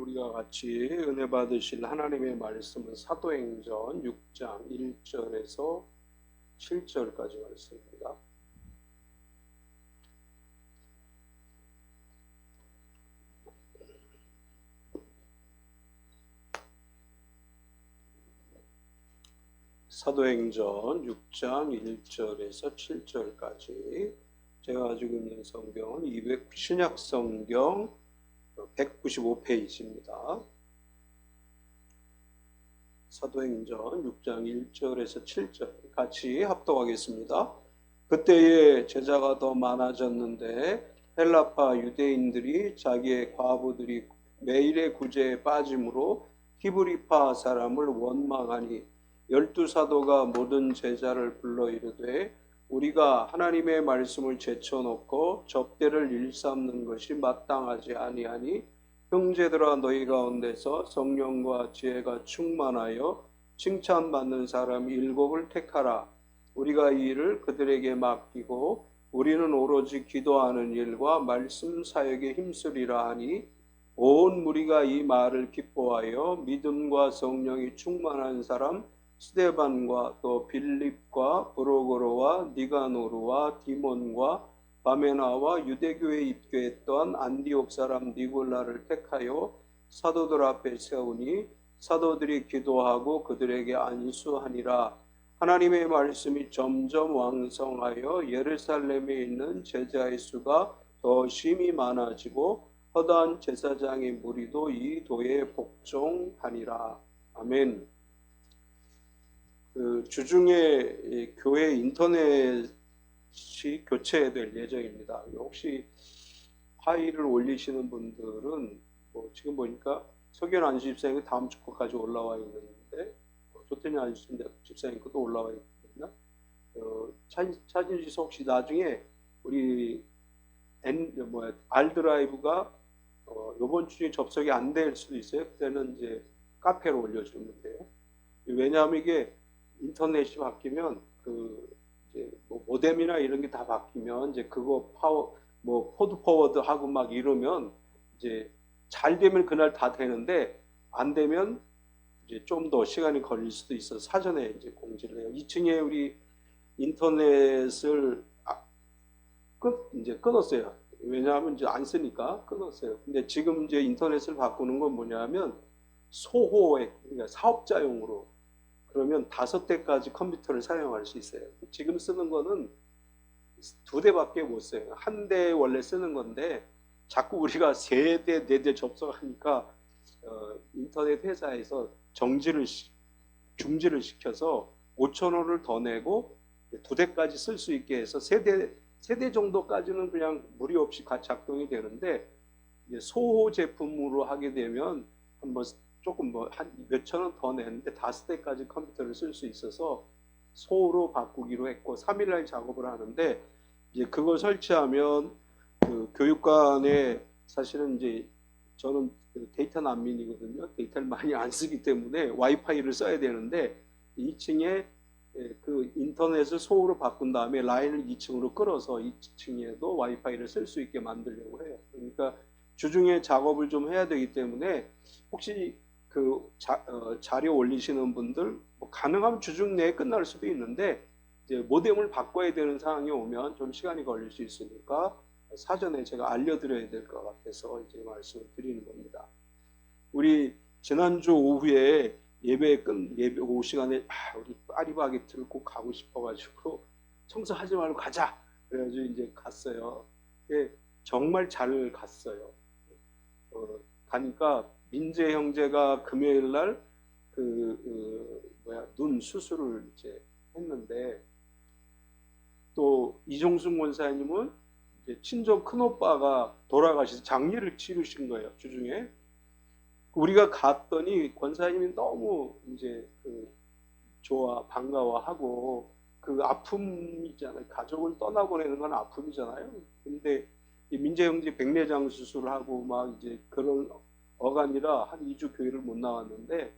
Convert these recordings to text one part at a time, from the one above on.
우리가 같이 은혜 받으실 하나님의 말씀은 사도행전 6장 1절에서 7절까지 말씀입니다. 사도행전 6장 1절에서 7절까지 제가 가지고 있는 성경은 신약 성경 195페이지입니다. 사도행전 6장 1절에서 7절 같이 합독하겠습니다. 그때에 제자가 더 많아졌는데 헬라파 유대인들이 자기의 과부들이 매일의 구제에 빠짐으로 히브리파 사람을 원망하니 12사도가 모든 제자를 불러 이르되 우리가 하나님의 말씀을 제쳐놓고 접대를 일삼는 것이 마땅하지 아니하니 형제들아 너희 가운데서 성령과 지혜가 충만하여 칭찬받는 사람 7을 택하라. 우리가 이 일을 그들에게 맡기고 우리는 오로지 기도하는 일과 말씀 사역에 힘쓰리라 하니 온 무리가 이 말을 기뻐하여 믿음과 성령이 충만한 사람 스데반과 또 빌립과 브로고로와 니가노르와 디몬과 바메나와 유대교에 입교했던 안디옥 사람 니골라를 택하여 사도들 앞에 세우니 사도들이 기도하고 그들에게 안수하니라. 하나님의 말씀이 점점 왕성하여 예루살렘에 있는 제자의 수가 더 심히 많아지고 허다한 제사장의 무리도 이 도에 복종하니라. 아멘. 주중에 교회 인터넷이 교체될 예정입니다. 혹시 파일을 올리시는 분들은 지금 보니까 석연 안수집사님 다음 주 거까지 올라와 있는데 조태니 안수집사님 것도 올라와 있거든요. 찾으셔서 혹시 나중에 우리 R드라이브가 이번 주에 접속이 안 될 수도 있어요. 그때는 이제 카페로 올려주면 돼요. 왜냐하면 이게 인터넷이 바뀌면 이제 모뎀이나 이런 게 다 바뀌면 이제 그거 포드 포워드 하고 막 이러면 이제 잘 되면 그날 다 되는데 안 되면 이제 좀 더 시간이 걸릴 수도 있어서 사전에 이제 공지를 해요. 2층에 우리 인터넷을 이제 끊었어요. 왜냐하면 이제 안 쓰니까 끊었어요. 근데 지금 이제 인터넷을 바꾸는 건 뭐냐면 소호의 그러니까 사업자용으로 그러면 5대까지 컴퓨터를 사용할 수 있어요. 지금 쓰는 거는 2대밖에 못 써요. 1대 원래 쓰는 건데 자꾸 우리가 3대, 4대 접속하니까 인터넷 회사에서 중지를 시켜서 5,000원을 더 내고 2대까지 쓸 수 있게 해서 3대 정도까지는 그냥 무리 없이 같이 작동이 되는데 이제 소호 제품으로 하게 되면 한번 조금 한 몇천 원 더 내는데 5대까지 컴퓨터를 쓸 수 있어서 소로 바꾸기로 했고 3일날 작업을 하는데 이제 그걸 설치하면 교육관에 사실은 이제 저는 데이터 난민이거든요. 데이터를 많이 안 쓰기 때문에 와이파이를 써야 되는데 2층에 그 인터넷을 소로 바꾼 다음에 라인을 2층으로 끌어서 2층에도 와이파이를 쓸 수 있게 만들려고 해요. 그러니까 주중에 작업을 좀 해야 되기 때문에 혹시 자료 올리시는 분들 가능하면 주중 내에 끝날 수도 있는데 이제 모뎀을 바꿔야 되는 상황이 오면 좀 시간이 걸릴 수 있으니까 사전에 제가 알려드려야 될 것 같아서 이제 말씀을 드리는 겁니다. 우리 지난주 오후에 예배 오후 시간에 우리 파리바게트를 꼭 가고 싶어가지고 청소하지 말고 가자. 그래가지고 이제 갔어요. 정말 잘 갔어요. 가니까 민재 형제가 금요일 날 눈 수술을 이제 했는데 또 이종순 권사님은 이제 친정 큰오빠가 돌아가셔서 장례를 치르신 거예요. 주중에. 우리가 갔더니 권사님이 너무 이제 반가워하고 아픔이잖아요. 가족을 떠나보내는 건 아픔이잖아요. 근데 민재 형제 백내장 수술을 하고 막 이제 그런 어간이라 한 2주 교회를 못 나왔는데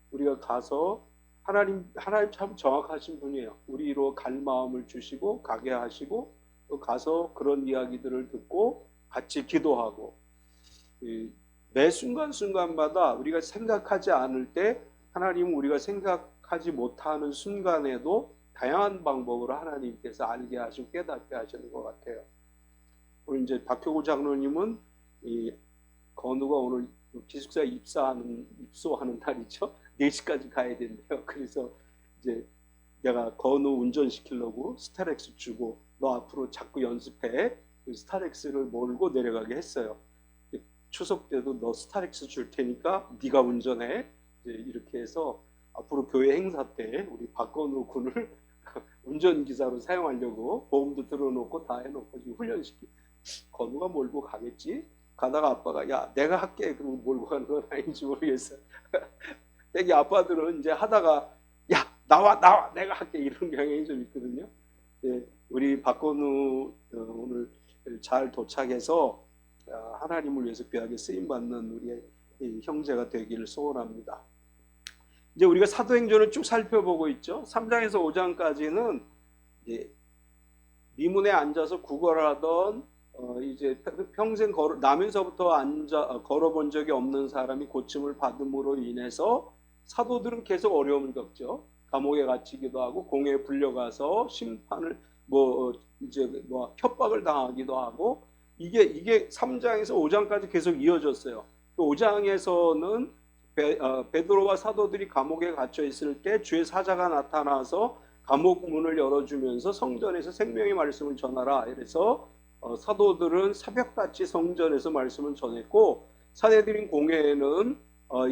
우리가 가서 하나님 참 정확하신 분이에요. 우리로 갈 마음을 주시고 가게 하시고 또 가서 그런 이야기들을 듣고 같이 기도하고 매 순간순간마다 우리가 생각하지 않을 때 하나님은 우리가 생각하지 못하는 순간에도 다양한 방법으로 하나님께서 알게 하시고 깨닫게 하시는 것 같아요. 우리 이제 박효구 장로님은 이 건우가 오늘 기숙사 입소하는 날이죠. 4시까지 가야 된대요. 그래서 이제 내가 건우 운전시키려고 스타렉스 주고 너 앞으로 자꾸 연습해. 스타렉스를 몰고 내려가게 했어요. 추석 때도 너 스타렉스 줄 테니까 네가 운전해. 이렇게 해서 앞으로 교회 행사 때 우리 박건우 군을 운전기사로 사용하려고 보험도 들어놓고 다 해놓고 지금 훈련시키. 건우가 몰고 가겠지? 가다가 아빠가 야 내가 할게 그러고 몰고 가는 건 아닌지 모르겠어요. 되게 아빠들은 이제 하다가 야 나와 내가 할게 이런 경향이 좀 있거든요. 네, 우리 박건우 오늘 잘 도착해서 하나님을 위해서 귀하게 쓰임받는 우리의 형제가 되기를 소원합니다. 이제 우리가 사도행전을 쭉 살펴보고 있죠. 3장에서 5장까지는 미문에 앉아서 구걸하던 이제 평생 나면서부터 걸어본 적이 없는 사람이 고침을 받음으로 인해서 사도들은 계속 어려움을 겪죠. 감옥에 갇히기도 하고 공회에 불려가서 심판을 협박을 당하기도 하고 이게 3장에서 5장까지 계속 이어졌어요. 5장에서는 베드로와 사도들이 감옥에 갇혀 있을 때 주의 사자가 나타나서 감옥 문을 열어주면서 성전에서 생명의 말씀을 전하라. 그래서 사도들은 새벽같이 성전에서 말씀을 전했고 사내들인 공회에는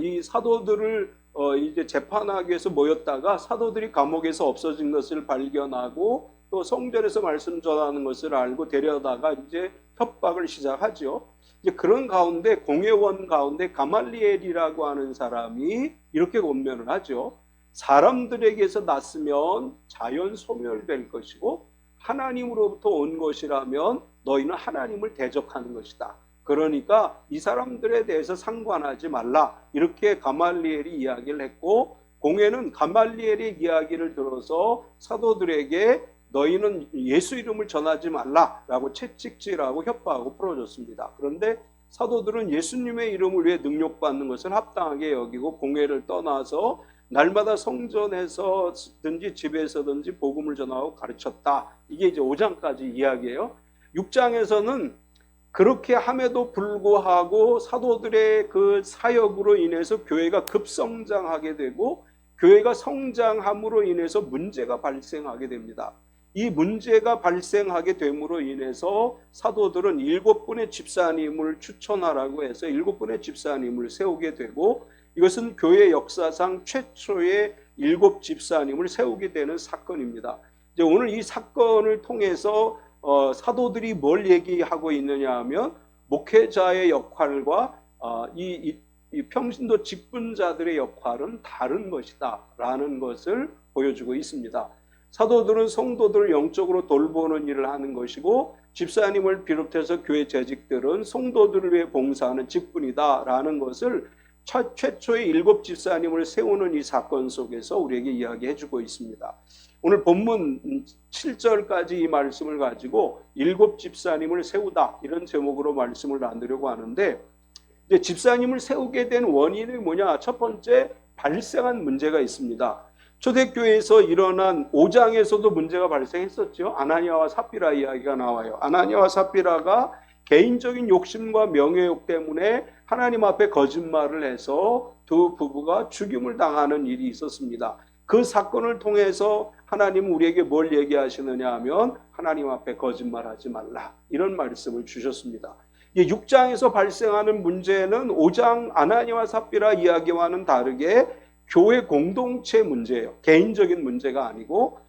이 사도들을 이제 재판하기 위해서 모였다가 사도들이 감옥에서 없어진 것을 발견하고 또 성전에서 말씀 전하는 것을 알고 데려다가 이제 협박을 시작하죠. 이제 그런 가운데 공회원 가운데 가말리엘이라고 하는 사람이 이렇게 권면을 하죠. 사람들에게서 났으면 자연 소멸될 것이고 하나님으로부터 온 것이라면 너희는 하나님을 대적하는 것이다. 그러니까 이 사람들에 대해서 상관하지 말라. 이렇게 가말리엘이 이야기를 했고 공회는 가말리엘의 이야기를 들어서 사도들에게 너희는 예수 이름을 전하지 말라라고 채찍질하고 협박하고 풀어줬습니다. 그런데 사도들은 예수님의 이름을 위해 능력받는 것을 합당하게 여기고 공회를 떠나서 날마다 성전에서든지 집에서든지 복음을 전하고 가르쳤다. 이게 이제 5장까지 이야기예요. 6장에서는 그렇게 함에도 불구하고 사도들의 그 사역으로 인해서 교회가 급성장하게 되고 교회가 성장함으로 인해서 문제가 발생하게 됩니다. 이 문제가 발생하게 됨으로 인해서 사도들은 7분의 집사님을 추천하라고 해서 7분의 집사님을 세우게 되고 이것은 교회 역사상 최초의 7 집사님을 세우게 되는 사건입니다. 이제 오늘 이 사건을 통해서 사도들이 뭘 얘기하고 있느냐 하면 목회자의 역할과 이 평신도 직분자들의 역할은 다른 것이다 라는 것을 보여주고 있습니다. 사도들은 성도들을 영적으로 돌보는 일을 하는 것이고 집사님을 비롯해서 교회 재직들은 성도들을 위해 봉사하는 직분이다 라는 것을 최초의 7 집사님을 세우는 이 사건 속에서 우리에게 이야기해 주고 있습니다. 오늘 본문 7절까지 이 말씀을 가지고 7 집사님을 세우다 이런 제목으로 말씀을 나누려고 하는데 이제 집사님을 세우게 된 원인이 뭐냐? 첫 번째 발생한 문제가 있습니다. 초대교회에서 일어난 5장에서도 문제가 발생했었죠. 아나니아와 삽비라 이야기가 나와요. 아나니아와 삽비라가 개인적인 욕심과 명예욕 때문에 하나님 앞에 거짓말을 해서 두 부부가 죽임을 당하는 일이 있었습니다. 그 사건을 통해서 하나님은 우리에게 뭘 얘기하시느냐 하면 하나님 앞에 거짓말하지 말라 이런 말씀을 주셨습니다. 6장에서 발생하는 문제는 5장 아나니아와 삽비라 이야기와는 다르게 교회 공동체 문제예요. 개인적인 문제가 아니고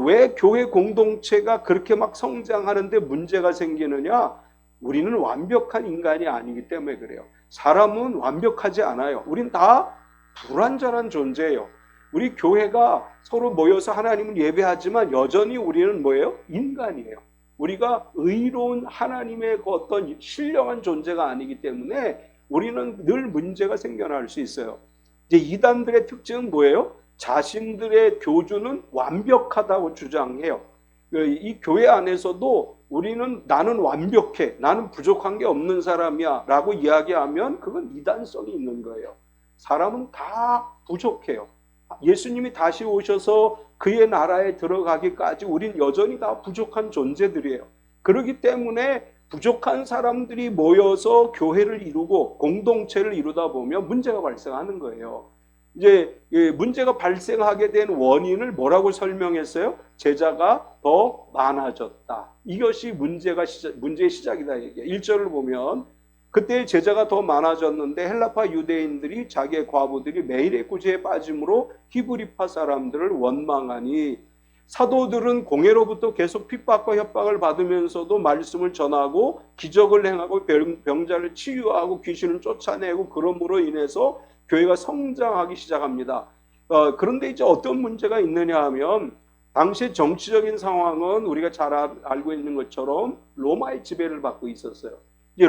왜 교회 공동체가 그렇게 막 성장하는데 문제가 생기느냐? 우리는 완벽한 인간이 아니기 때문에 그래요. 사람은 완벽하지 않아요. 우린 다 불완전한 존재예요. 우리 교회가 서로 모여서 하나님을 예배하지만 여전히 우리는 뭐예요? 인간이에요. 우리가 의로운 하나님의 어떤 신령한 존재가 아니기 때문에 우리는 늘 문제가 생겨날 수 있어요. 이제 이단들의 특징은 뭐예요? 자신들의 교주는 완벽하다고 주장해요. 이 교회 안에서도 나는 완벽해, 나는 부족한 게 없는 사람이야 라고 이야기하면 그건 이단성이 있는 거예요. 사람은 다 부족해요. 예수님이 다시 오셔서 그의 나라에 들어가기까지 우린 여전히 다 부족한 존재들이에요. 그렇기 때문에 부족한 사람들이 모여서 교회를 이루고 공동체를 이루다 보면 문제가 발생하는 거예요. 이제 문제가 발생하게 된 원인을 뭐라고 설명했어요? 제자가 더 많아졌다. 이것이 문제의 시작이다. 1절을 보면 그때 제자가 더 많아졌는데 헬라파 유대인들이 자기의 과부들이 매일의 구제에 빠짐으로 히브리파 사람들을 원망하니 사도들은 공회로부터 계속 핍박과 협박을 받으면서도 말씀을 전하고 기적을 행하고 병자를 치유하고 귀신을 쫓아내고 그러므로 인해서 교회가 성장하기 시작합니다. 그런데 이제 어떤 문제가 있느냐 하면 당시의 정치적인 상황은 우리가 잘 알고 있는 것처럼 로마의 지배를 받고 있었어요. 이제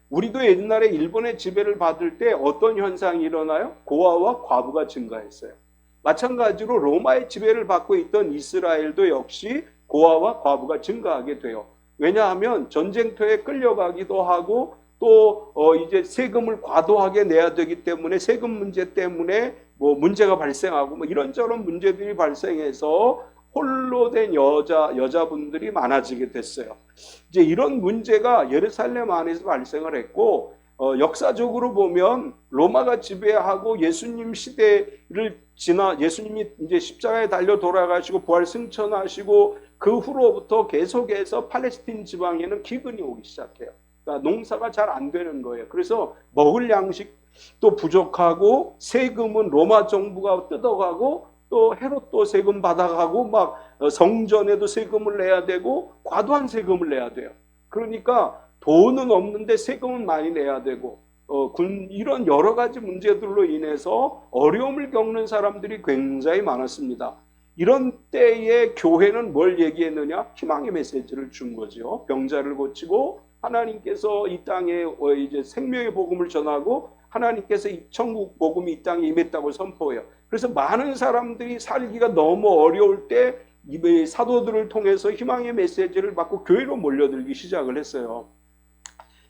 우리도 옛날에 일본의 지배를 받을 때 어떤 현상이 일어나요? 고아와 과부가 증가했어요. 마찬가지로 로마의 지배를 받고 있던 이스라엘도 역시 고아와 과부가 증가하게 돼요. 왜냐하면 전쟁터에 끌려가기도 하고 또 이제 세금을 과도하게 내야 되기 때문에 세금 문제 때문에 뭐 문제가 발생하고 뭐 이런저런 문제들이 발생해서 홀로 된 여자분들이 많아지게 됐어요. 이제 이런 문제가 예루살렘 안에서 발생을 했고 역사적으로 보면 로마가 지배하고 예수님 시대를 예수님이 이제 십자가에 달려 돌아가시고 부활 승천하시고 그 후로부터 계속해서 팔레스틴 지방에는 기근이 오기 시작해요. 그러니까 농사가 잘 안 되는 거예요. 그래서 먹을 양식도 부족하고 세금은 로마 정부가 뜯어가고 또 헤롯도 세금 받아가고 막 성전에도 세금을 내야 되고 과도한 세금을 내야 돼요. 그러니까 돈은 없는데 세금은 많이 내야 되고 이런 여러 가지 문제들로 인해서 어려움을 겪는 사람들이 굉장히 많았습니다. 이런 때에 교회는 뭘 얘기했느냐? 희망의 메시지를 준 거죠. 병자를 고치고 하나님께서 이 땅에 이제 생명의 복음을 전하고 하나님께서 천국 복음이 이 땅에 임했다고 선포해요. 그래서 많은 사람들이 살기가 너무 어려울 때 사도들을 통해서 희망의 메시지를 받고 교회로 몰려들기 시작을 했어요.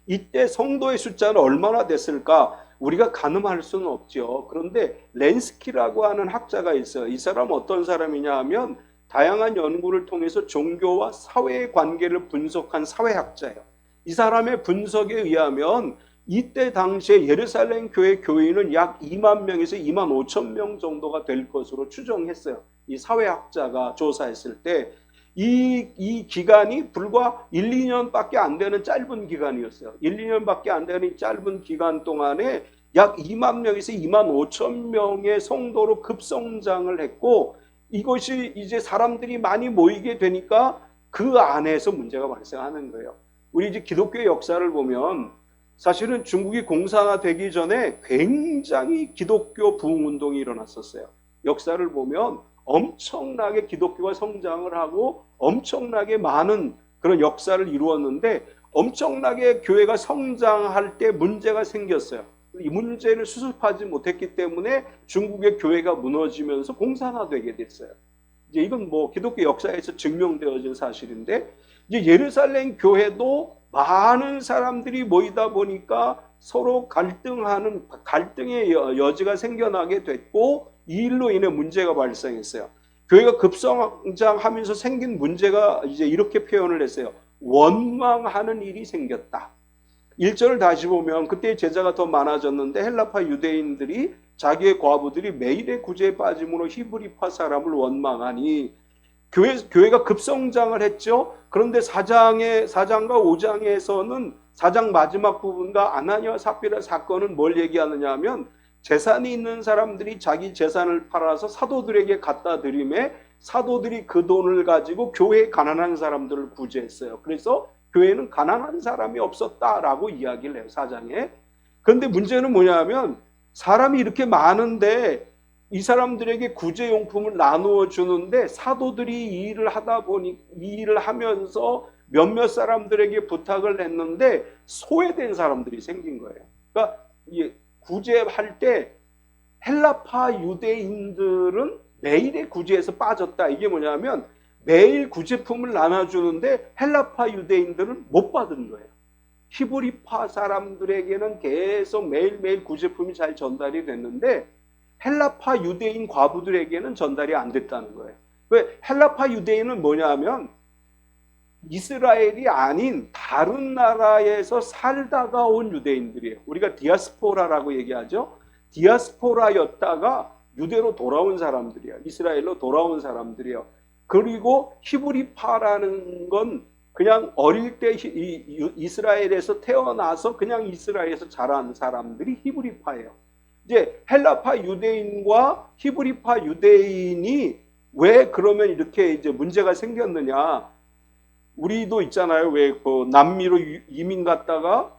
이때 성도의 숫자는 얼마나 됐을까? 우리가 가늠할 수는 없죠. 그런데 렌스키라고 하는 학자가 있어요. 이 사람은 어떤 사람이냐 하면 다양한 연구를 통해서 종교와 사회의 관계를 분석한 사회학자예요. 이 사람의 분석에 의하면 이때 당시에 예루살렘 교회 교인은 약 2만 명에서 2만 5천 명 정도가 될 것으로 추정했어요. 이 사회학자가 조사했을 때 이 기간이 불과 1, 2년밖에 안 되는 짧은 기간이었어요. 1, 2년밖에 안 되는 짧은 기간 동안에 약 2만 명에서 2만 5천 명의 성도로 급성장을 했고 이것이 이제 사람들이 많이 모이게 되니까 그 안에서 문제가 발생하는 거예요. 우리 이제 기독교의 역사를 보면 사실은 중국이 공산화되기 전에 굉장히 기독교 부흥운동이 일어났었어요. 역사를 보면 엄청나게 기독교가 성장을 하고 엄청나게 많은 그런 역사를 이루었는데 엄청나게 교회가 성장할 때 문제가 생겼어요. 이 문제를 수습하지 못했기 때문에 중국의 교회가 무너지면서 공산화되게 됐어요. 이제 이건 뭐 기독교 역사에서 증명되어진 사실인데 이제 예루살렘 교회도 많은 사람들이 모이다 보니까 서로 갈등의 여지가 생겨나게 됐고 이 일로 인해 문제가 발생했어요. 교회가 급성장하면서 생긴 문제가 이제 이렇게 표현을 했어요. 원망하는 일이 생겼다. 1절을 다시 보면 그때 제자가 더 많아졌는데 헬라파 유대인들이 자기의 과부들이 매일의 구제에 빠짐으로 히브리파 사람을 원망하니 교회가 급성장을 했죠. 그런데 4장과 5장에서는 4장 마지막 부분과 아나니아와 삽비라 사건은 뭘 얘기하느냐 하면 재산이 있는 사람들이 자기 재산을 팔아서 사도들에게 갖다 드림에 사도들이 그 돈을 가지고 교회에 가난한 사람들을 구제했어요. 그래서 교회는 가난한 사람이 없었다라고 이야기를 해요. 4장에. 그런데 문제는 뭐냐면 사람이 이렇게 많은데 이 사람들에게 구제용품을 나누어 주는데 사도들이 이 일을 하면서 몇몇 사람들에게 부탁을 했는데 소외된 사람들이 생긴 거예요. 그러니까 구제할 때 헬라파 유대인들은 매일의 구제에서 빠졌다. 이게 뭐냐면 매일 구제품을 나눠주는데 헬라파 유대인들은 못 받은 거예요. 히브리파 사람들에게는 계속 매일매일 구제품이 잘 전달이 됐는데 헬라파 유대인 과부들에게는 전달이 안 됐다는 거예요. 왜? 헬라파 유대인은 뭐냐면 이스라엘이 아닌 다른 나라에서 살다가 온 유대인들이에요. 우리가 디아스포라라고 얘기하죠. 디아스포라였다가 유대로 돌아온 사람들이에요. 이스라엘로 돌아온 사람들이에요. 그리고 히브리파라는 건 그냥 어릴 때 이스라엘에서 태어나서 그냥 이스라엘에서 자란 사람들이 히브리파예요. 이제 헬라파 유대인과 히브리파 유대인이 왜 그러면 이렇게 이제 문제가 생겼느냐? 우리도 있잖아요. 왜 그 남미로 이민 갔다가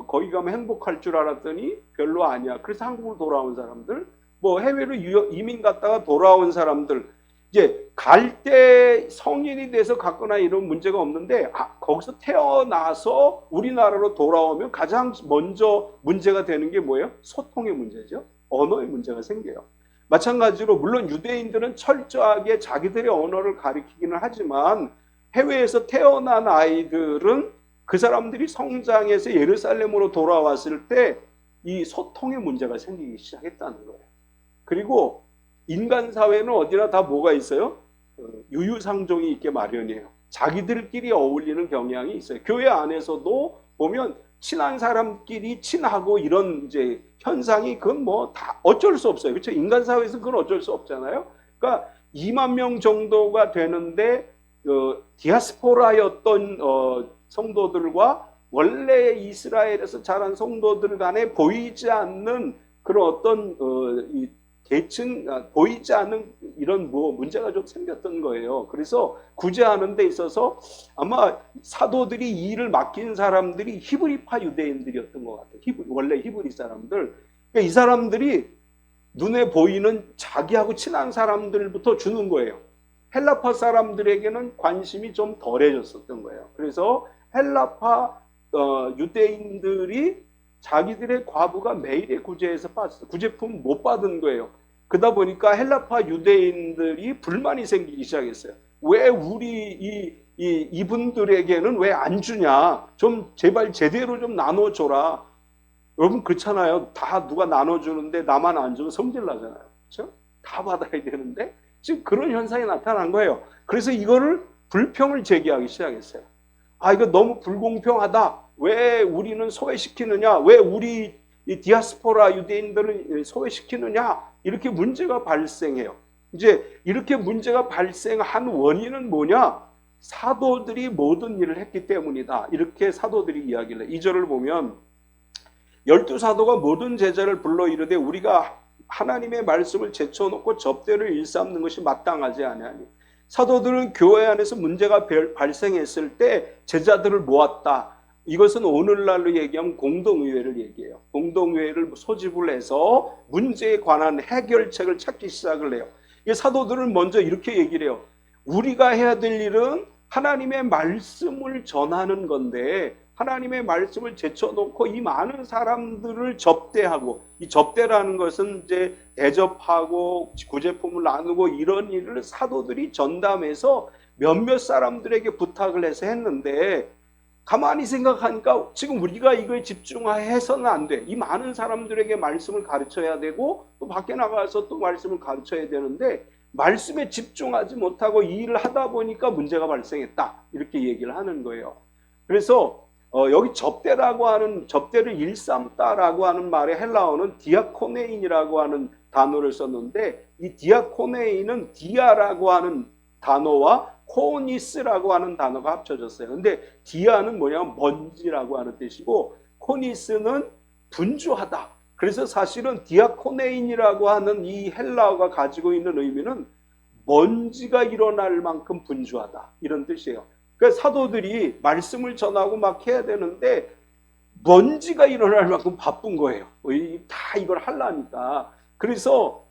거기 가면 행복할 줄 알았더니 별로 아니야. 그래서 한국으로 돌아온 사람들, 뭐 해외로 이민 갔다가 돌아온 사람들, 이제 갈 때 성인이 돼서 갔거나 이런 문제가 없는데 거기서 태어나서 우리나라로 돌아오면 가장 먼저 문제가 되는 게 뭐예요? 소통의 문제죠. 언어의 문제가 생겨요. 마찬가지로 물론 유대인들은 철저하게 자기들의 언어를 가리키기는 하지만 해외에서 태어난 아이들은 그 사람들이 성장해서 예루살렘으로 돌아왔을 때 이 소통의 문제가 생기기 시작했다는 거예요. 그리고 인간 사회는 어디나 다 뭐가 있어요? 유유상종이 있게 마련이에요. 자기들끼리 어울리는 경향이 있어요. 교회 안에서도 보면 친한 사람끼리 친하고 이런 이제 현상이 그건 뭐 다 어쩔 수 없어요. 그렇죠? 인간 사회에서 그건 어쩔 수 없잖아요. 그러니까 2만 명 정도가 되는데 디아스포라였던 성도들과 원래 이스라엘에서 자란 성도들 간에 보이지 않는 그런 어떤 계층 보이지 않는 이런 뭐 문제가 좀 생겼던 거예요. 그래서 구제하는 데 있어서 아마 사도들이 이 일을 맡긴 사람들이 히브리파 유대인들이었던 것 같아요. 원래 히브리 사람들. 그러니까 이 사람들이 눈에 보이는 자기하고 친한 사람들부터 주는 거예요. 헬라파 사람들에게는 관심이 좀 덜해졌었던 거예요. 그래서 헬라파 유대인들이 자기들의 과부가 매일의 구제에서 구제품 못 받은 거예요. 그러다 보니까 헬라파 유대인들이 불만이 생기기 시작했어요. 왜 우리 이분들에게는 왜 안 주냐? 좀 제발 제대로 좀 나눠줘라. 여러분 그렇잖아요. 다 누가 나눠주는데 나만 안 주면 성질 나잖아요. 그렇죠? 다 받아야 되는데 지금 그런 현상이 나타난 거예요. 그래서 이거를 불평을 제기하기 시작했어요. 이거 너무 불공평하다. 왜 우리는 소외시키느냐? 왜 우리 이 디아스포라 유대인들은 소외시키느냐? 이렇게 문제가 발생해요. 이제 이렇게 문제가 발생한 원인은 뭐냐? 사도들이 모든 일을 했기 때문이다. 이렇게 사도들이 이야기를 해요. 2절을 보면 12사도가 모든 제자를 불러 이르되 우리가 하나님의 말씀을 제쳐놓고 접대를 일삼는 것이 마땅하지 아니하니 사도들은 교회 안에서 문제가 발생했을 때 제자들을 모았다. 이것은 오늘날로 얘기하면 공동의회를 얘기해요. 공동의회를 소집을 해서 문제에 관한 해결책을 찾기 시작을 해요. 사도들은 먼저 이렇게 얘기를 해요. 우리가 해야 될 일은 하나님의 말씀을 전하는 건데 하나님의 말씀을 제쳐놓고 이 많은 사람들을 접대하고, 이 접대라는 것은 이제 대접하고 구제품을 나누고 이런 일을 사도들이 전담해서 몇몇 사람들에게 부탁을 해서 했는데 가만히 생각하니까 지금 우리가 이거에 집중해서는 안 돼. 이 많은 사람들에게 말씀을 가르쳐야 되고 또 밖에 나가서 또 말씀을 가르쳐야 되는데 말씀에 집중하지 못하고 이 일을 하다 보니까 문제가 발생했다. 이렇게 얘기를 하는 거예요. 그래서 여기 접대라고 하는, 접대를 일삼다라고 하는 말의 헬라어는 디아코네인이라고 하는 단어를 썼는데 이 디아코네인은 디아라고 하는 단어와 코니스라고 하는 단어가 합쳐졌어요. 근데 디아는 뭐냐면 먼지라고 하는 뜻이고 코니스는 분주하다. 그래서 사실은 디아코네인이라고 하는 이 헬라어가 가지고 있는 의미는 먼지가 일어날 만큼 분주하다. 이런 뜻이에요. 그러니까 사도들이 말씀을 전하고 막 해야 되는데 먼지가 일어날 만큼 바쁜 거예요. 다 이걸 하려니까. 그래서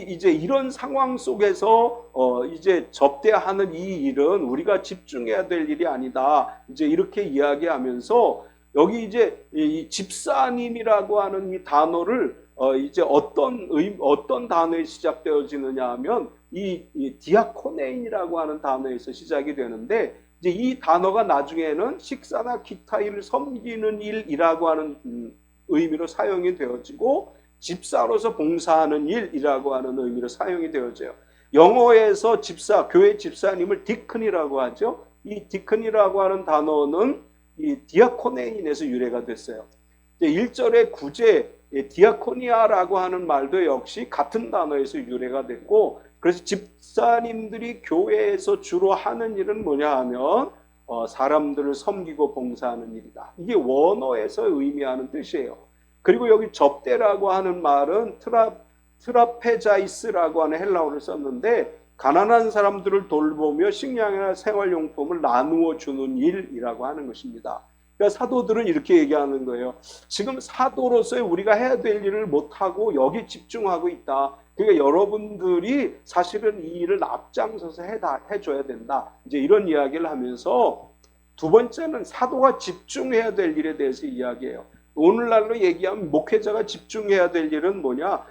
이제 이런 상황 속에서 이제 접대하는 이 일은 우리가 집중해야 될 일이 아니다. 이제 이렇게 이야기하면서 여기 이제 이 집사님이라고 하는 이 단어를 이제 어떤 단어에 시작되어지느냐 하면 이 디아코네인이라고 하는 단어에서 시작이 되는데, 이제 이 단어가 나중에는 식사나 기타 일을 섬기는 일이라고 하는 의미로 사용이 되어지고, 집사로서 봉사하는 일이라고 하는 의미로 사용이 되어져요. 영어에서 집사, 교회 집사님을 디큰이라고 하죠. 이 디큰이라고 하는 단어는 이 디아코네인에서 유래가 됐어요. 1절의 구제 디아코니아라고 하는 말도 역시 같은 단어에서 유래가 됐고, 그래서 집사님들이 교회에서 주로 하는 일은 뭐냐 하면 사람들을 섬기고 봉사하는 일이다. 이게 원어에서 의미하는 뜻이에요. 그리고 여기 접대라고 하는 말은 트라페자이스라고 하는 헬라어를 썼는데, 가난한 사람들을 돌보며 식량이나 생활용품을 나누어 주는 일이라고 하는 것입니다. 그러니까 사도들은 이렇게 얘기하는 거예요. 지금 사도로서의 우리가 해야 될 일을 못하고 여기 집중하고 있다. 그러니까 여러분들이 사실은 이 일을 앞장서서 해줘야 된다. 이제 이런 이야기를 하면서, 두 번째는 사도가 집중해야 될 일에 대해서 이야기해요. 오늘날로 얘기하면 목회자가 집중해야 될 일은 뭐냐?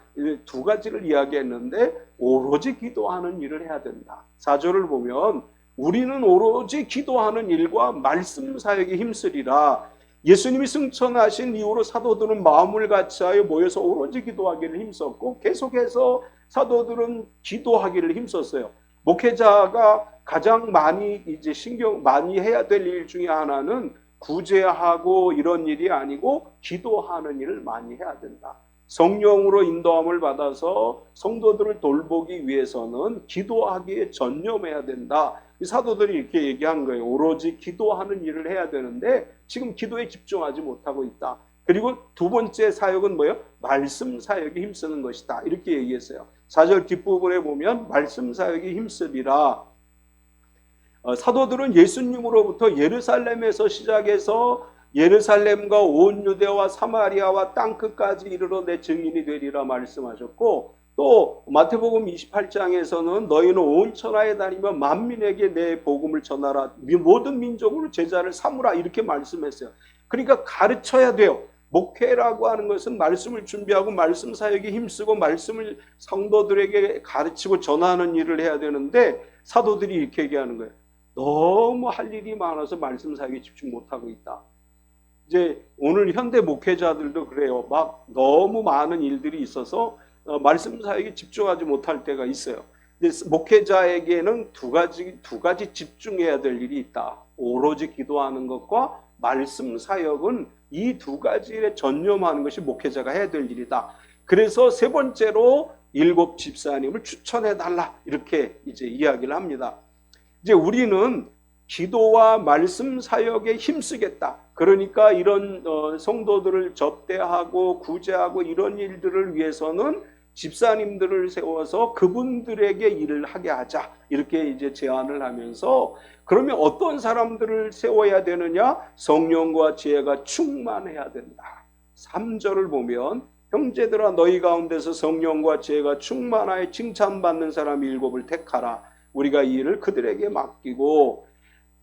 두 가지를 이야기했는데, 오로지 기도하는 일을 해야 된다. 4절을 보면 우리는 오로지 기도하는 일과 말씀 사역에 힘쓰리라. 예수님이 승천하신 이후로 사도들은 마음을 같이하여 모여서 오로지 기도하기를 힘썼고, 계속해서 사도들은 기도하기를 힘썼어요. 목회자가 가장 많이 신경 많이 해야 될 일 중에 하나는 구제하고 이런 일이 아니고 기도하는 일을 많이 해야 된다. 성령으로 인도함을 받아서 성도들을 돌보기 위해서는 기도하기에 전념해야 된다. 이 사도들이 이렇게 얘기한 거예요. 오로지 기도하는 일을 해야 되는데 지금 기도에 집중하지 못하고 있다. 그리고 두 번째 사역은 뭐예요? 말씀 사역에 힘쓰는 것이다. 이렇게 얘기했어요. 4절 뒷부분에 보면 말씀 사역에 힘쓰리라. 사도들은 예수님으로부터 예루살렘에서 시작해서 예루살렘과 온 유대와 사마리아와 땅끝까지 이르러 내 증인이 되리라 말씀하셨고, 또 마태복음 28장에서는 너희는 온 천하에 다니며 만민에게 내 복음을 전하라, 모든 민족으로 제자를 삼으라, 이렇게 말씀했어요. 그러니까 가르쳐야 돼요. 목회라고 하는 것은 말씀을 준비하고 말씀 사역에 힘쓰고 말씀을 성도들에게 가르치고 전하는 일을 해야 되는데, 사도들이 이렇게 얘기하는 거예요. 너무 할 일이 많아서 말씀 사역에 집중 못하고 있다. 이제 오늘 현대 목회자들도 그래요. 막 너무 많은 일들이 있어서 말씀 사역에 집중하지 못할 때가 있어요. 근데 목회자에게는 두 가지 집중해야 될 일이 있다. 오로지 기도하는 것과 말씀 사역은 이 두 가지에 전념하는 것이 목회자가 해야 될 일이다. 그래서 세 번째로 7 집사님을 추천해 달라, 이렇게 이제 이야기를 합니다. 이제 우리는 기도와 말씀 사역에 힘쓰겠다. 그러니까 이런 성도들을 접대하고 구제하고 이런 일들을 위해서는 집사님들을 세워서 그분들에게 일을 하게 하자, 이렇게 이제 제안을 하면서, 그러면 어떤 사람들을 세워야 되느냐? 성령과 지혜가 충만해야 된다. 3절을 보면 형제들아 너희 가운데서 성령과 지혜가 충만하여 칭찬받는 사람 7을 택하라. 우리가 이 일을 그들에게 맡기고,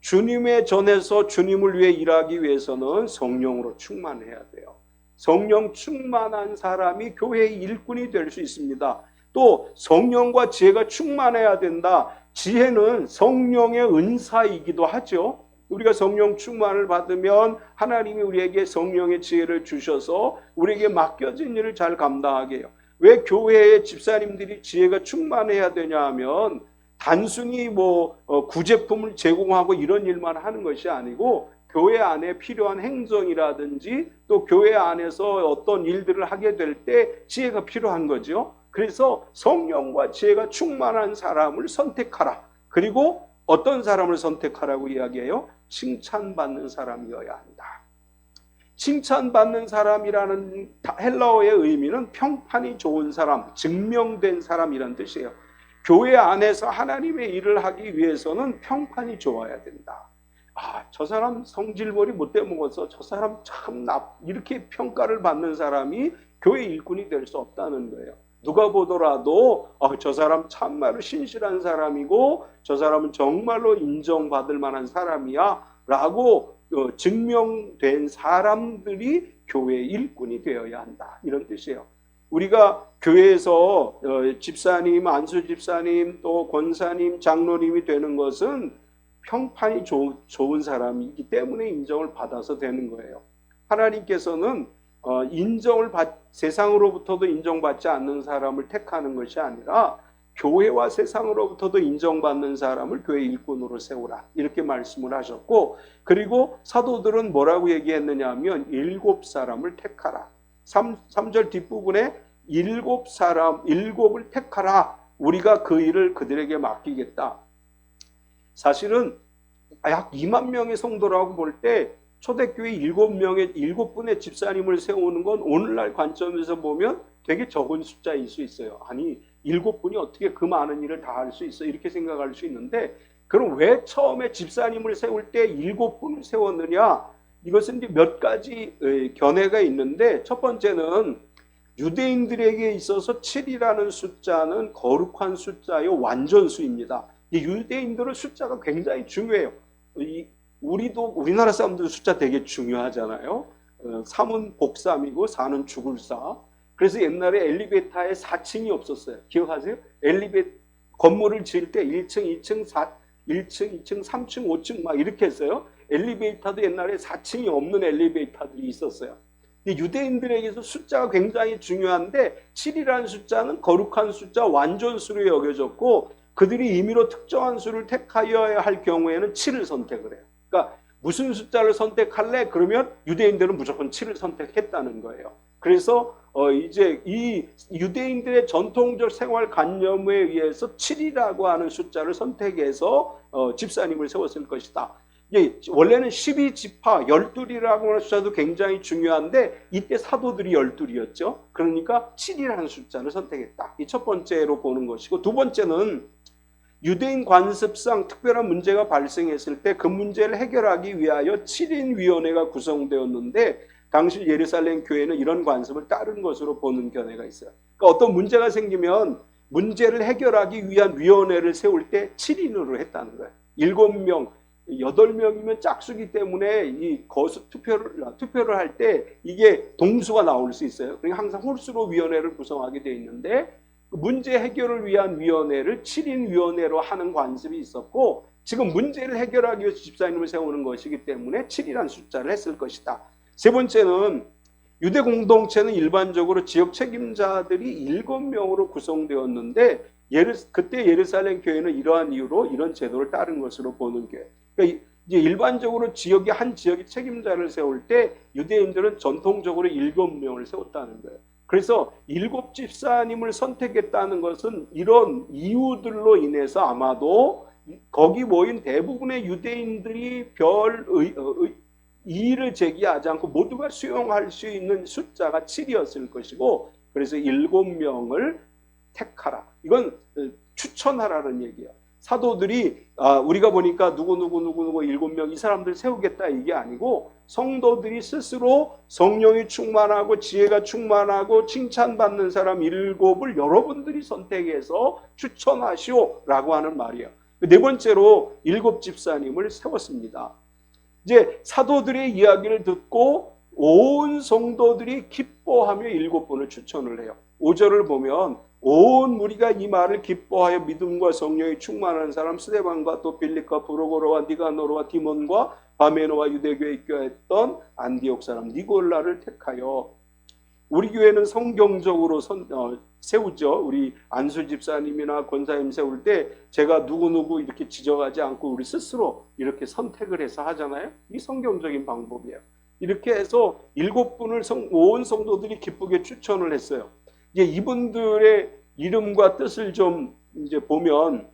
주님의 전에서 주님을 위해 일하기 위해서는 성령으로 충만해야 돼요. 성령 충만한 사람이 교회의 일꾼이 될 수 있습니다. 또 성령과 지혜가 충만해야 된다. 지혜는 성령의 은사이기도 하죠. 우리가 성령 충만을 받으면 하나님이 우리에게 성령의 지혜를 주셔서 우리에게 맡겨진 일을 잘 감당하게 해요. 왜 교회의 집사님들이 지혜가 충만해야 되냐 하면, 단순히 구제품을 제공하고 이런 일만 하는 것이 아니고, 교회 안에 필요한 행정이라든지 또 교회 안에서 어떤 일들을 하게 될 때 지혜가 필요한 거죠. 그래서 성령과 지혜가 충만한 사람을 선택하라. 그리고 어떤 사람을 선택하라고 이야기해요? 칭찬받는 사람이어야 한다. 칭찬받는 사람이라는 헬라어의 의미는 평판이 좋은 사람, 증명된 사람이라는 뜻이에요. 교회 안에서 하나님의 일을 하기 위해서는 평판이 좋아야 된다. 저 사람 성질머리 못돼 먹어서 저 사람 참 이렇게 평가를 받는 사람이 교회 일꾼이 될 수 없다는 거예요. 누가 보더라도 저 사람 참말로 신실한 사람이고 저 사람은 정말로 인정받을 만한 사람이야 라고 증명된 사람들이 교회 일꾼이 되어야 한다, 이런 뜻이에요. 우리가 교회에서 집사님, 안수 집사님, 또 권사님, 장로님이 되는 것은 평판이 좋은 사람이기 때문에 인정을 받아서 되는 거예요. 하나님께서는 세상으로부터도 인정받지 않는 사람을 택하는 것이 아니라 교회와 세상으로부터도 인정받는 사람을 교회 일꾼으로 세우라, 이렇게 말씀을 하셨고, 그리고 사도들은 뭐라고 얘기했느냐 하면 7사람을 택하라. 3절 뒷부분에 7을 택하라. 우리가 그 일을 그들에게 맡기겠다. 사실은 약 2만 명의 성도라고 볼 때 초대교회 7분의 집사님을 세우는 건 오늘날 관점에서 보면 되게 적은 숫자일 수 있어요. 아니, 7분이 어떻게 그 많은 일을 다 할 수 있어? 이렇게 생각할 수 있는데, 그럼 왜 처음에 집사님을 세울 때 7분을 세웠느냐? 이것은 이제 몇 가지 견해가 있는데, 첫 번째는 유대인들에게 있어서 7이라는 숫자는 거룩한 숫자요, 완전수입니다. 유대인들은 숫자가 굉장히 중요해요. 우리나라 사람들 숫자 되게 중요하잖아요. 3은 복삼이고 4는 죽을사. 그래서 옛날에 엘리베이터에 4층이 없었어요. 기억하세요? 건물을 지을 때 1층, 2층, 1층, 2층, 3층, 5층 막 이렇게 했어요. 엘리베이터도 옛날에 4층이 없는 엘리베이터들이 있었어요. 유대인들에게서 숫자가 굉장히 중요한데 7이라는 숫자는 거룩한 숫자, 완전수로 여겨졌고, 그들이 임의로 특정한 수를 택하여야 할 경우에는 7을 선택을 해요. 그러니까 무슨 숫자를 선택할래? 그러면 유대인들은 무조건 7을 선택했다는 거예요. 그래서 이제 이 유대인들의 전통적 생활관념에 의해서 7이라고 하는 숫자를 선택해서 집사님을 세웠을 것이다. 원래는 12지파, 12이라고 하는 숫자도 굉장히 중요한데 이때 사도들이 12이었죠. 그러니까 7이라는 숫자를 선택했다. 이 첫 번째로 보는 것이고, 두 번째는 유대인 관습상 특별한 문제가 발생했을 때 그 문제를 해결하기 위하여 7인 위원회가 구성되었는데, 당시 예루살렘 교회는 이런 관습을 따른 것으로 보는 견해가 있어요. 그러니까 어떤 문제가 생기면 문제를 해결하기 위한 위원회를 세울 때 7인으로 했다는 거예요. 7명, 8명이면 짝수기 때문에 이 투표를 할 때 이게 동수가 나올 수 있어요. 그러니까 항상 홀수로 위원회를 구성하게 되어 있는데, 문제 해결을 위한 위원회를 7인 위원회로 하는 관습이 있었고, 지금 문제를 해결하기 위해서 집사님을 세우는 것이기 때문에 7이라는 숫자를 했을 것이다. 세 번째는 유대 공동체는 일반적으로 지역 책임자들이 7명으로 구성되었는데, 그때 예루살렘 교회는 이러한 이유로 이런 제도를 따른 것으로 보는 교회. 그러니까 이제 일반적으로 한 지역의 책임자를 세울 때 유대인들은 전통적으로 7명을 세웠다는 거예요. 그래서 7집사님을 선택했다는 것은 이런 이유들로 인해서 아마도 거기 모인 대부분의 유대인들이 별 이의를 제기하지 않고 모두가 수용할 수 있는 숫자가 7이었을 것이고, 그래서 7명을 택하라. 이건 추천하라는 얘기예요. 사도들이 우리가 보니까 누구 7명 이 사람들 세우겠다 이게 아니고, 성도들이 스스로 성령이 충만하고 지혜가 충만하고 칭찬받는 사람 7을 여러분들이 선택해서 추천하시오라고 하는 말이에요. 네 번째로 7집사님을 세웠습니다. 이제 사도들의 이야기를 듣고 온 성도들이 기뻐하며 7분을 추천을 해요. 5절을 보면 온 무리가 이 말을 기뻐하여 믿음과 성령이 충만한 사람 스데반과 또 빌립과 브로고로와 니가노르와 디몬과 바메노와 유대교에 입교했던 안디옥 사람 니골라를 택하여, 우리 교회는 성경적으로 세우죠. 우리 안수 집사님이나 권사님 세울 때 제가 누구 이렇게 지적하지 않고 우리 스스로 이렇게 선택을 해서 하잖아요. 이 성경적인 방법이에요. 이렇게 해서 7분을 온 성도들이 기쁘게 추천을 했어요. 이제 이분들의 이름과 뜻을 좀 이제 보면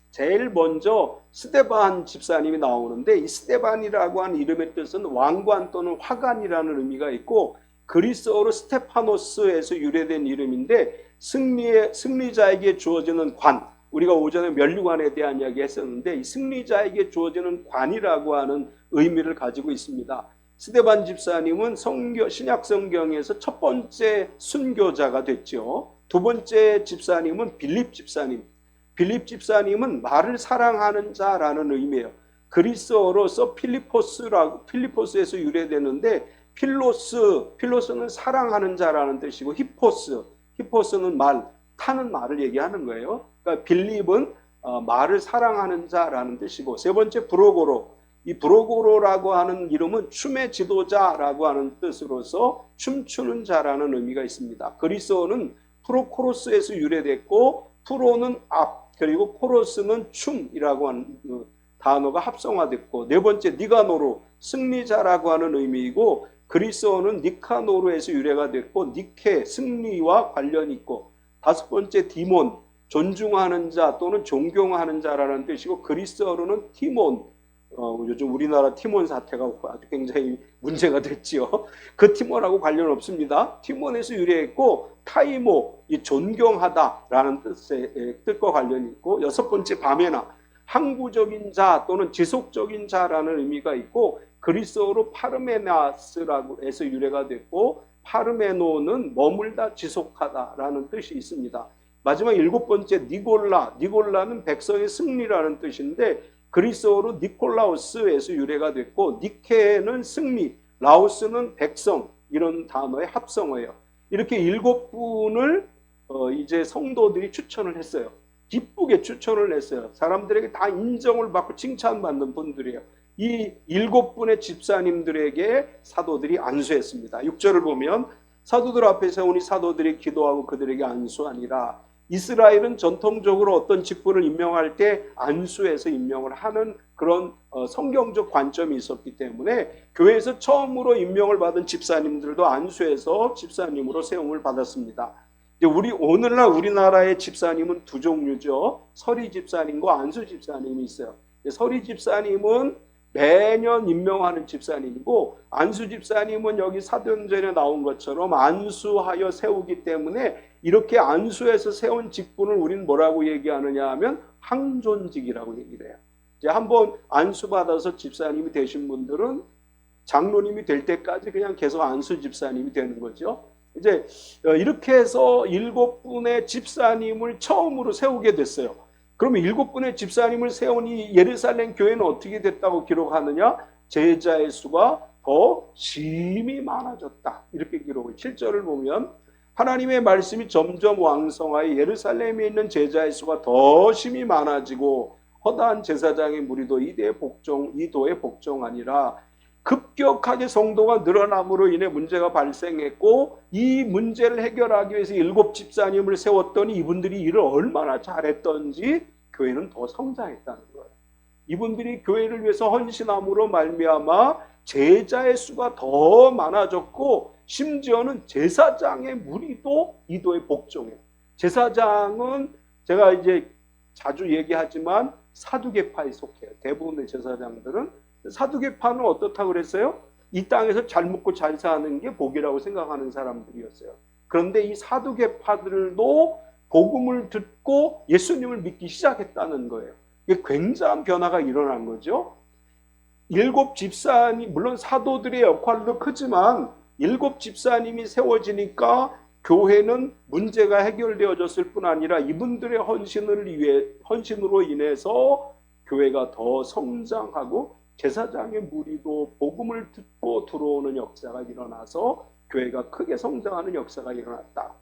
제일 먼저 스데반 집사님이 나오는데, 이 스데반이라고 하는 이름의 뜻은 왕관 또는 화관이라는 의미가 있고, 그리스어로 스테파노스에서 유래된 이름인데, 승리자에게 주어지는 관, 우리가 오전에 면류관에 대한 이야기 했었는데, 이 승리자에게 주어지는 관이라고 하는 의미를 가지고 있습니다. 스데반 집사님은 신약 성경에서 첫 번째 순교자가 됐죠. 두 번째 집사님은 빌립 집사님. 빌립 집사님은 말을 사랑하는 자라는 의미예요. 그리스어로서 필리포스에서 유래되는데, 필로스는 사랑하는 자라는 뜻이고, 히포스, 히포스는 말, 타는 말을 얘기하는 거예요. 그러니까 빌립은 말을 사랑하는 자라는 뜻이고, 세 번째 브로고로, 이 브로고로라고 하는 이름은 춤의 지도자라고 하는 뜻으로서 춤추는 자라는 의미가 있습니다. 그리스어는 프로코로스에서 유래됐고, 프로는 앞, 그리고 코로스는 춤이라고 하는 단어가 합성화됐고, 네 번째 니가노로, 승리자라고 하는 의미이고, 그리스어는 니카노르에서 유래가 됐고, 니케, 승리와 관련이 있고, 다섯 번째 디몬, 존중하는 자 또는 존경하는 자라는 뜻이고, 그리스어로는 티몬, 요즘 우리나라 티몬 사태가 아주 굉장히 문제가 됐지요. 그 티몬하고 관련 없습니다. 티몬에서 유래했고, 타이모, 이 존경하다라는 뜻과 관련이 있고, 여섯 번째 바메나, 항구적인 자 또는 지속적인 자라는 의미가 있고, 그리스어로 파르메나스라고 해서 유래가 됐고, 파르메노는 머물다 지속하다라는 뜻이 있습니다. 마지막 일곱 번째 니골라, 니골라는 백성의 승리라는 뜻인데 그리스어로 니콜라우스에서 유래가 됐고, 니케는 승리, 라오스는 백성, 이런 단어의 합성어예요. 이렇게 일곱 분을 이제 성도들이 추천을 했어요. 기쁘게 추천을 했어요. 사람들에게 다 인정을 받고 칭찬받는 분들이에요. 이 일곱 분의 집사님들에게 사도들이 안수했습니다. 6절을 보면 사도들 앞에 세우니 사도들이 기도하고 그들에게 안수하니라. 이스라엘은 전통적으로 어떤 직분을 임명할 때 안수해서 임명을 하는 그런 성경적 관점이 있었기 때문에 교회에서 처음으로 임명을 받은 집사님들도 안수해서 집사님으로 세움을 받았습니다. 오늘날 우리나라의 집사님은 두 종류죠. 서리 집사님과 안수 집사님이 있어요. 서리 집사님은 매년 임명하는 집사님이고, 안수 집사님은 여기 사도행전에 나온 것처럼 안수하여 세우기 때문에 이렇게 안수해서 세운 직분을 우리는 뭐라고 얘기하느냐 하면 항존직이라고 얘기를 해요. 이제 한번 안수받아서 집사님이 되신 분들은 장로님이 될 때까지 그냥 계속 안수 집사님이 되는 거죠. 이제 이렇게 해서 일곱 분의 집사님을 처음으로 세우게 됐어요. 그러면 일곱 분의 집사님을 세우니 예루살렘 교회는 어떻게 됐다고 기록하느냐? 제자의 수가 더 심히 많아졌다. 이렇게 기록을 7절을 보면 하나님의 말씀이 점점 왕성하여 예루살렘에 있는 제자의 수가 더 심히 많아지고 허다한 제사장의 무리도 이도에 복종하니라. 급격하게 성도가 늘어남으로 인해 문제가 발생했고, 이 문제를 해결하기 위해서 일곱 집사님을 세웠더니 이분들이 일을 얼마나 잘했던지 교회는 더 성장했다는 거예요. 이분들이 교회를 위해서 헌신함으로 말미암아 제자의 수가 더 많아졌고, 심지어는 제사장의 무리도 이도에 복종해요. 제사장은 제가 이제 자주 얘기하지만 사두개파에 속해요. 대부분의 제사장들은. 사두개파는 어떻다고 그랬어요? 이 땅에서 잘 먹고 잘 사는 게 복이라고 생각하는 사람들이었어요. 그런데 이 사두개파들도 복음을 듣고 예수님을 믿기 시작했다는 거예요. 이게 굉장한 변화가 일어난 거죠. 일곱 집사님, 물론 사도들의 역할도 크지만 일곱 집사님이 세워지니까 교회는 문제가 해결되어졌을 뿐 아니라 이분들의 헌신으로 인해서 교회가 더 성장하고 제사장의 무리도 복음을 듣고 들어오는 역사가 일어나서 교회가 크게 성장하는 역사가 일어났다.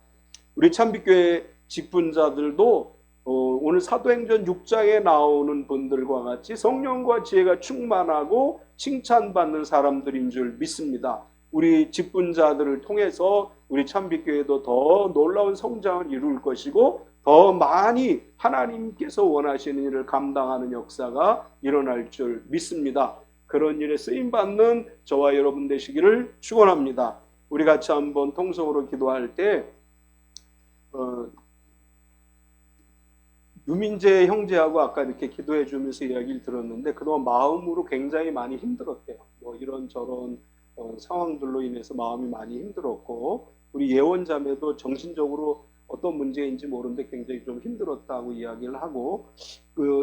우리 참빛교회 직분자들도 오늘 사도행전 6장에 나오는 분들과 같이 성령과 지혜가 충만하고 칭찬받는 사람들인 줄 믿습니다. 우리 직분자들을 통해서 우리 참빛교회도 더 놀라운 성장을 이룰 것이고 더 많이 하나님께서 원하시는 일을 감당하는 역사가 일어날 줄 믿습니다. 그런 일에 쓰임받는 저와 여러분 되시기를 축원합니다. 우리 같이 한번 통성으로 기도할 때 유민재 형제하고 아까 이렇게 기도해 주면서 이야기를 들었는데 그동안 마음으로 굉장히 많이 힘들었대요. 뭐 이런저런 상황들로 인해서 마음이 많이 힘들었고, 우리 예원자매도 정신적으로 어떤 문제인지 모르는데 굉장히 좀 힘들었다고 이야기를 하고,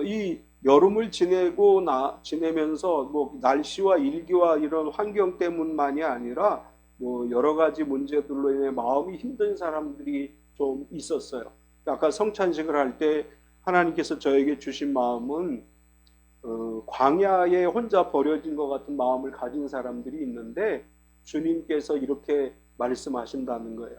이 여름을 지내면서 뭐 날씨와 일기와 이런 환경 때문만이 아니라 뭐 여러 가지 문제들로 인해 마음이 힘든 사람들이 좀 있었어요. 아까 성찬식을 할 때 하나님께서 저에게 주신 마음은 광야에 혼자 버려진 것 같은 마음을 가진 사람들이 있는데 주님께서 이렇게 말씀하신다는 거예요.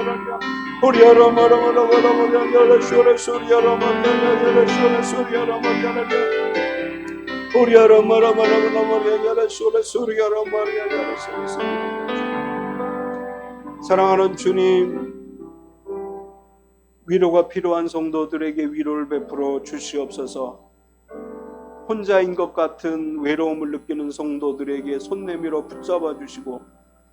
사랑하는 주님, 위로가 필요한 성도들에게 위로를 베풀어 주시옵소서. 혼자인 것 같은 외로움을 느끼는 성도들에게 손 내밀어 붙잡아 주시고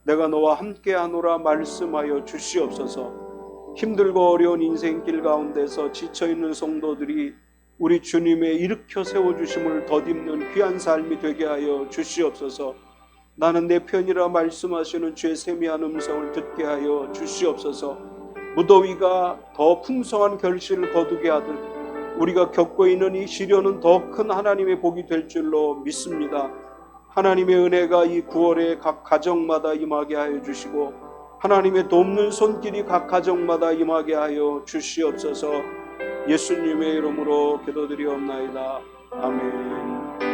내가 너와 함께하노라 말씀하여 주시옵소서. 힘들고 어려운 인생길 가운데서 지쳐있는 성도들이 우리 주님의 일으켜 세워주심을 덧입는 귀한 삶이 되게 하여 주시옵소서. 나는 내 편이라 말씀하시는 주의 세미한 음성을 듣게 하여 주시옵소서. 무더위가 더 풍성한 결실을 거두게 하듯 우리가 겪고 있는 이 시련은 더 큰 하나님의 복이 될 줄로 믿습니다. 하나님의 은혜가 이 9월에 각 가정마다 임하게 하여 주시고 하나님의 돕는 손길이 각 가정마다 임하게 하여 주시옵소서. 예수님의 이름으로 기도드리옵나이다. 아멘.